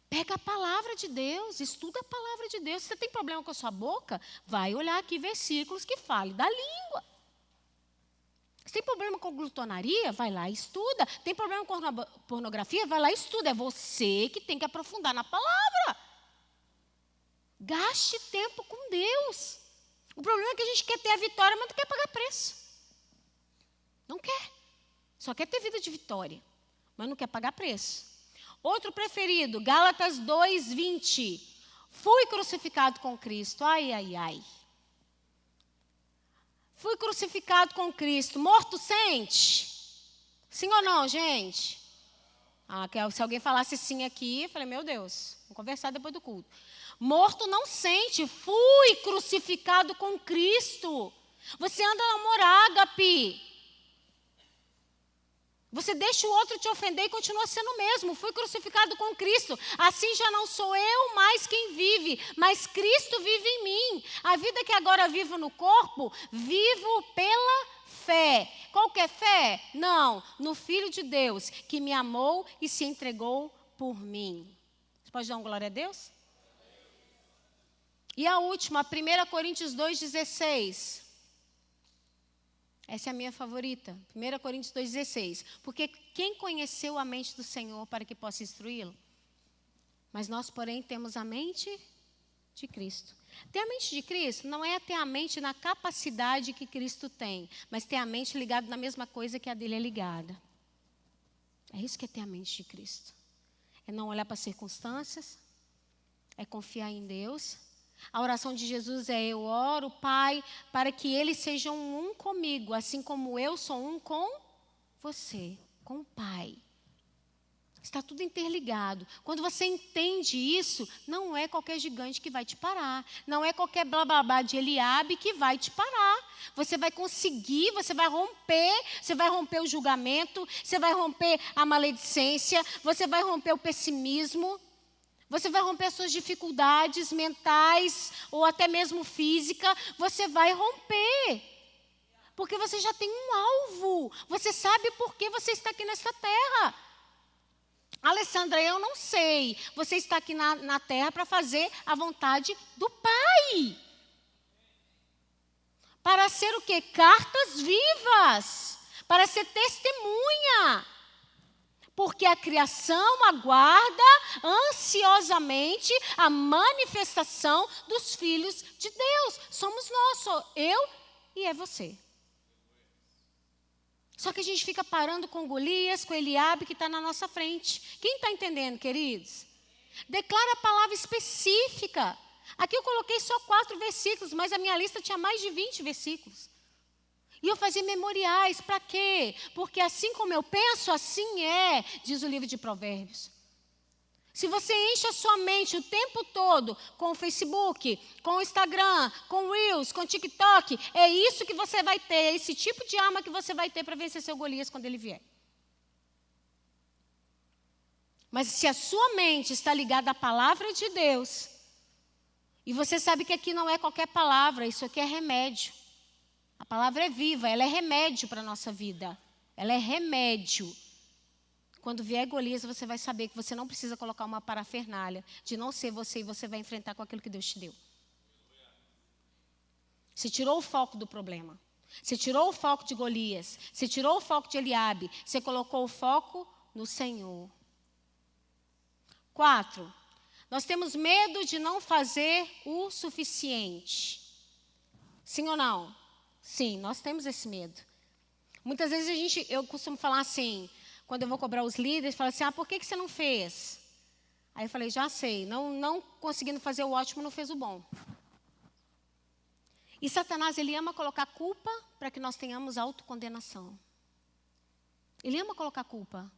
Pega a palavra de Deus, estuda a palavra de Deus. Se você tem problema com a sua boca, vai olhar aqui versículos que falem da língua. Se tem problema com glutonaria, vai lá e estuda. Tem problema com pornografia, vai lá e estuda. É você que tem que aprofundar na palavra. Gaste tempo com Deus. O problema é que a gente quer ter a vitória, mas não quer pagar preço. Não quer. Só quer ter vida de vitória, mas não quer pagar preço. Outro preferido, Gálatas 2:20. Fui crucificado com Cristo. Ai, ai, ai. Fui crucificado com Cristo. Morto sente? Sim ou não, gente? Se alguém falasse sim aqui, eu falei, meu Deus, vamos conversar depois do culto. Morto não sente. Fui crucificado com Cristo. Você anda no amor ágape. Você deixa o outro te ofender e continua sendo o mesmo. Fui crucificado com Cristo. Assim já não sou eu mais quem vive, mas Cristo vive em mim. A vida que agora vivo no corpo, vivo pela fé. Qual que é fé? Não, no Filho de Deus, que me amou e se entregou por mim. Você pode dar uma glória a Deus? E a última, 1 Coríntios 2:16. Essa é a minha favorita, 1 Coríntios 2:16. Porque quem conheceu a mente do Senhor para que possa instruí-lo? Mas nós, porém, temos a mente de Cristo. Ter a mente de Cristo não é ter a mente na capacidade que Cristo tem, mas ter a mente ligada na mesma coisa que a dele é ligada. É isso que é ter a mente de Cristo. É não olhar para as circunstâncias, é confiar em Deus. A oração de Jesus é: eu oro, Pai, para que eles sejam um comigo, assim como eu sou um com você, com o Pai. Está tudo interligado. Quando você entende isso, não é qualquer gigante que vai te parar. Não é qualquer blá blá blá de Eliabe que vai te parar. Você vai conseguir, você vai romper o julgamento, você vai romper a maledicência, você vai romper o pessimismo. Você vai romper as suas dificuldades mentais ou até mesmo física. Você vai romper. Porque você já tem um alvo. Você sabe por que você está aqui nessa terra. Alessandra, eu não sei. Você está aqui na terra para fazer a vontade do Pai. Para ser o quê? Cartas vivas. Para ser testemunha. Porque a criação aguarda ansiosamente a manifestação dos filhos de Deus. Somos nós, sou eu e é você. Só que a gente fica parando com Golias, com Eliabe, que está na nossa frente. Quem está entendendo, queridos? Declara a palavra específica. Aqui eu coloquei só 4 versículos, mas a minha lista tinha mais de 20 versículos. E eu fazia memoriais, para quê? Porque assim como eu penso, assim é, diz o livro de Provérbios. Se você enche a sua mente o tempo todo com o Facebook, com o Instagram, com o Reels, com o TikTok, é isso que você vai ter, é esse tipo de arma que você vai ter para vencer seu Golias quando ele vier. Mas se a sua mente está ligada à palavra de Deus, e você sabe que aqui não é qualquer palavra, isso aqui é remédio. A palavra é viva, ela é remédio para a nossa vida. Ela é remédio. Quando vier Golias, você vai saber que você não precisa colocar uma parafernália de não ser você e você vai enfrentar com aquilo que Deus te deu. Você tirou o foco do problema. Você tirou o foco de Golias. Você tirou o foco de Eliabe. Você colocou o foco no Senhor. 4. Nós temos medo de não fazer o suficiente. Sim ou não? Sim, nós temos esse medo. Muitas vezes eu costumo falar assim, quando eu vou cobrar os líderes, falo assim, por que você não fez? Aí eu falei, já sei, não conseguindo fazer o ótimo, não fez o bom. E Satanás, ele ama colocar culpa para que nós tenhamos autocondenação. Ele ama colocar culpa.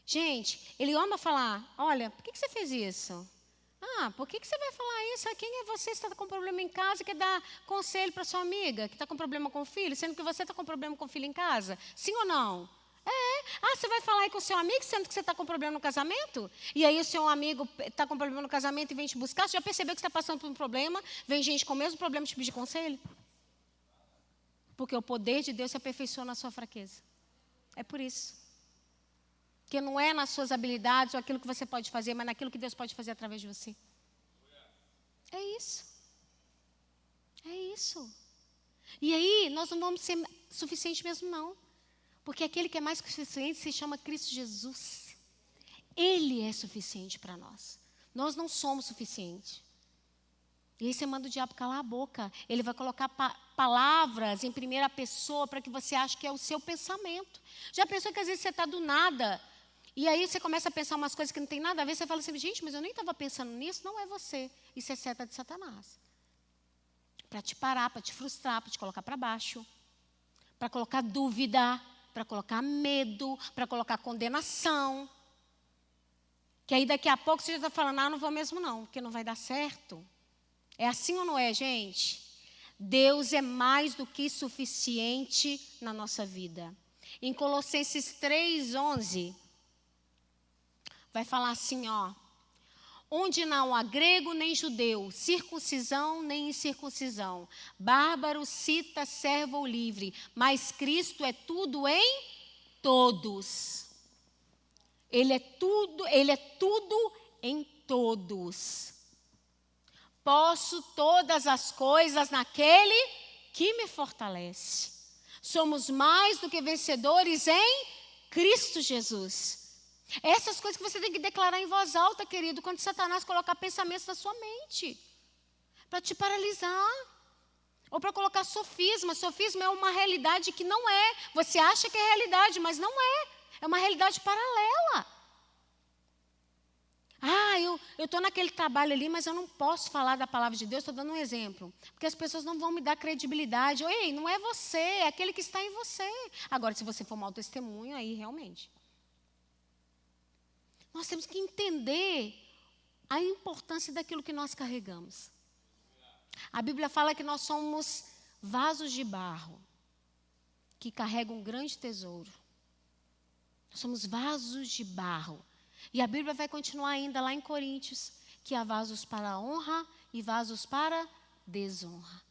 Gente, ele ama falar, olha, por que você fez isso? Por que você vai falar isso? Quem é você? Você está com problema em casa e quer dar conselho para sua amiga que está com problema com o filho, sendo que você está com problema com o filho em casa? Sim ou não? Você vai falar aí com o seu amigo, sendo que você está com problema no casamento? E aí o seu amigo está com problema no casamento e vem te buscar? Você já percebeu que você está passando por um problema? Vem gente com o mesmo problema te pedir conselho? Porque o poder de Deus se aperfeiçoa na sua fraqueza. É por isso. Porque não é nas suas habilidades ou aquilo que você pode fazer, mas naquilo que Deus pode fazer através de você. É isso. É isso. E aí, nós não vamos ser suficientes mesmo, não. Porque aquele que é mais que suficiente se chama Cristo Jesus. Ele é suficiente para nós. Nós não somos suficientes. E aí você manda o diabo calar a boca. Ele vai colocar palavras em primeira pessoa para que você ache que é o seu pensamento. Já pensou que às vezes você está do nada... E aí você começa a pensar umas coisas que não tem nada a ver, você fala assim, gente, mas eu nem estava pensando nisso, não é você. Isso é seta de Satanás. Para te parar, para te frustrar, para te colocar para baixo. Para colocar dúvida, para colocar medo, para colocar condenação. Que aí daqui a pouco você já está falando, não vou mesmo não, porque não vai dar certo. É assim ou não é, gente? Deus é mais do que suficiente na nossa vida. Em Colossenses 3:11... vai falar assim, onde não há grego nem judeu, circuncisão nem incircuncisão, bárbaro, cita, servo ou livre, mas Cristo é tudo em todos. Ele é tudo em todos. Posso todas as coisas naquele que me fortalece. Somos mais do que vencedores em Cristo Jesus. Essas coisas que você tem que declarar em voz alta, querido, quando Satanás colocar pensamentos na sua mente. Para te paralisar. Ou para colocar sofisma. Sofisma é uma realidade que não é. Você acha que é realidade, mas não é. É uma realidade paralela. Eu estou naquele trabalho ali, mas eu não posso falar da palavra de Deus. Estou dando um exemplo. Porque as pessoas não vão me dar credibilidade. Ei, não é você, é aquele que está em você. Agora, se você for mau testemunho, aí realmente... Nós temos que entender a importância daquilo que nós carregamos. A Bíblia fala que nós somos vasos de barro que carregam um grande tesouro. Nós somos vasos de barro. E a Bíblia vai continuar ainda lá em Coríntios, que há vasos para honra e vasos para desonra.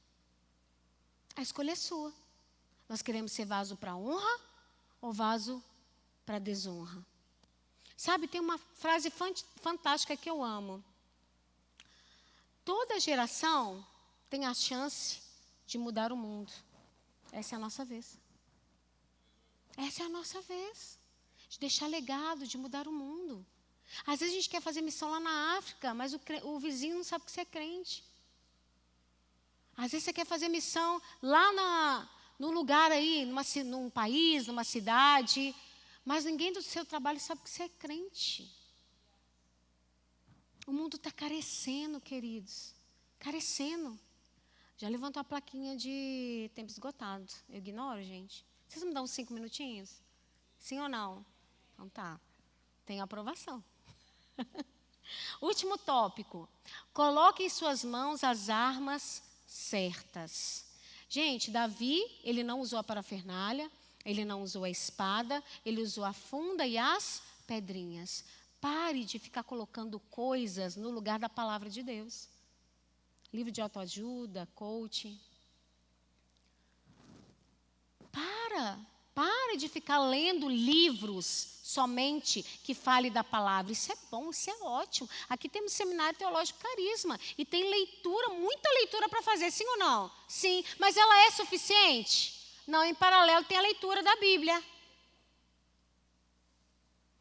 A escolha é sua. Nós queremos ser vaso para honra ou vaso para desonra? Sabe, tem uma frase fantástica que eu amo. Toda geração tem a chance de mudar o mundo. Essa é a nossa vez. Essa é a nossa vez. de deixar legado, de mudar o mundo. Às vezes a gente quer fazer missão lá na África, mas o vizinho não sabe que você é crente. Às vezes você quer fazer missão lá num lugar aí, num país, numa cidade, mas ninguém do seu trabalho sabe que você é crente. O mundo está carecendo, queridos. Carecendo. Já levantou a plaquinha de tempo esgotado. Eu ignoro, gente. Vocês me dão uns 5 minutinhos? Sim ou não? Então tá. Tem aprovação. Último tópico. Coloque em suas mãos as armas certas. Gente, Davi, ele não usou a parafernália, ele não usou a espada, ele usou a funda e as pedrinhas. Pare de ficar colocando coisas no lugar da palavra de Deus. Livro de autoajuda, coaching. Para de ficar lendo livros somente que fale da palavra. Isso é bom, isso é ótimo. Aqui temos Seminário Teológico Carisma. E tem leitura, muita leitura para fazer, sim ou não? Sim, mas ela é suficiente? Não, em paralelo tem a leitura da Bíblia.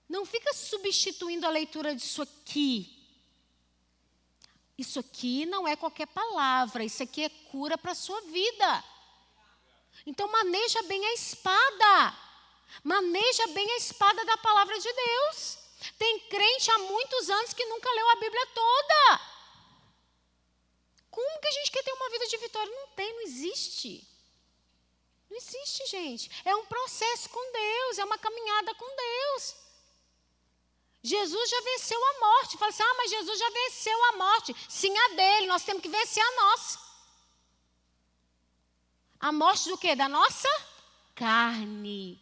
Não fica substituindo a leitura disso aqui. Isso aqui não é qualquer palavra, isso aqui é cura para a sua vida. Então maneja bem a espada. Maneja bem a espada da palavra de Deus. Tem crente há muitos anos que nunca leu a Bíblia toda. Como que a gente quer ter uma vida de vitória? Não tem, não existe. Não existe, gente. É um processo com Deus, é uma caminhada com Deus. Jesus já venceu a morte. Fala assim, mas Jesus já venceu a morte. Sim, a dele, nós temos que vencer a nossa. A morte do quê? Da nossa carne.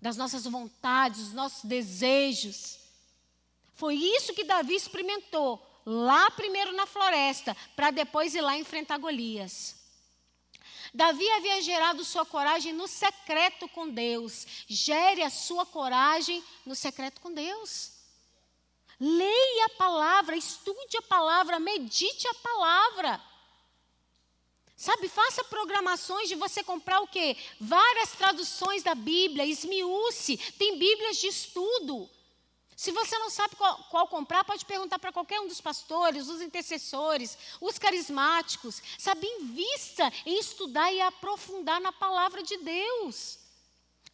Das nossas vontades, dos nossos desejos. Foi isso que Davi experimentou lá primeiro na floresta, para depois ir lá enfrentar Golias. Davi havia gerado sua coragem no secreto com Deus. Gere a sua coragem no secreto com Deus. Leia a palavra, estude a palavra, medite a palavra. Sabe, faça programações de você comprar o quê? Várias traduções da Bíblia, esmiúce. Tem Bíblias de estudo. Se você não sabe qual comprar, pode perguntar para qualquer um dos pastores, os intercessores, os carismáticos. Sabe, invista em estudar e aprofundar na palavra de Deus.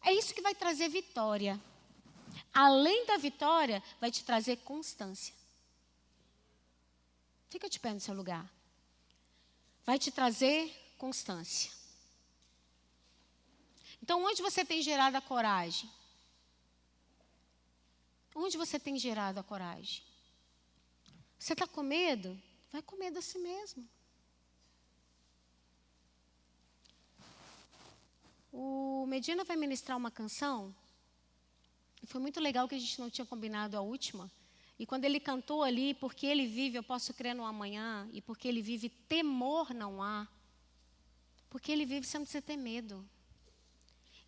É isso que vai trazer vitória. Além da vitória, vai te trazer constância. Fica de pé no seu lugar. Vai te trazer constância. Então, onde você tem gerado a coragem? Onde você tem gerado a coragem? Você está com medo? Vai com medo a si mesmo. O Medina vai ministrar uma canção. Foi muito legal que a gente não tinha combinado a última. E quando ele cantou ali, porque ele vive, eu posso crer no amanhã. E porque ele vive, temor não há. Porque ele vive, você não precisa ter medo.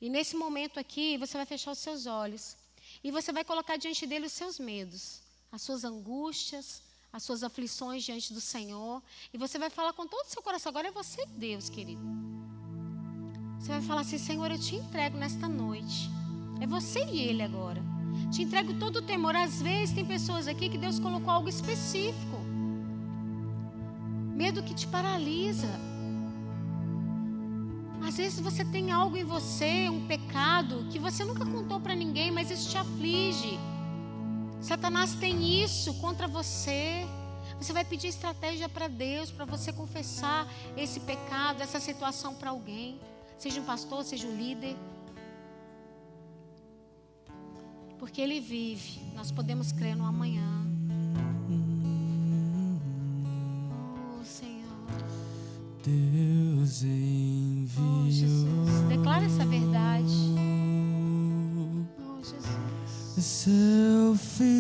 E nesse momento aqui, você vai fechar os seus olhos. E você vai colocar diante dele os seus medos, as suas angústias, as suas aflições diante do Senhor. E você vai falar com todo o seu coração. Agora é você, Deus, querido. Você vai falar assim, Senhor, eu te entrego nesta noite. É você e Ele agora. Te entrego todo o temor. Às vezes tem pessoas aqui que Deus colocou algo específico. Medo que te paralisa. Às vezes você tem algo em você, um pecado, que você nunca contou para ninguém, mas isso te aflige. Satanás tem isso contra você. Você vai pedir estratégia para Deus, para você confessar esse pecado, essa situação para alguém. Seja um pastor, seja um líder. Porque Ele vive, nós podemos crer no amanhã. Oh, Senhor. Deus enviou. Oh, Jesus, declara essa verdade. Oh, Jesus. Seu filho.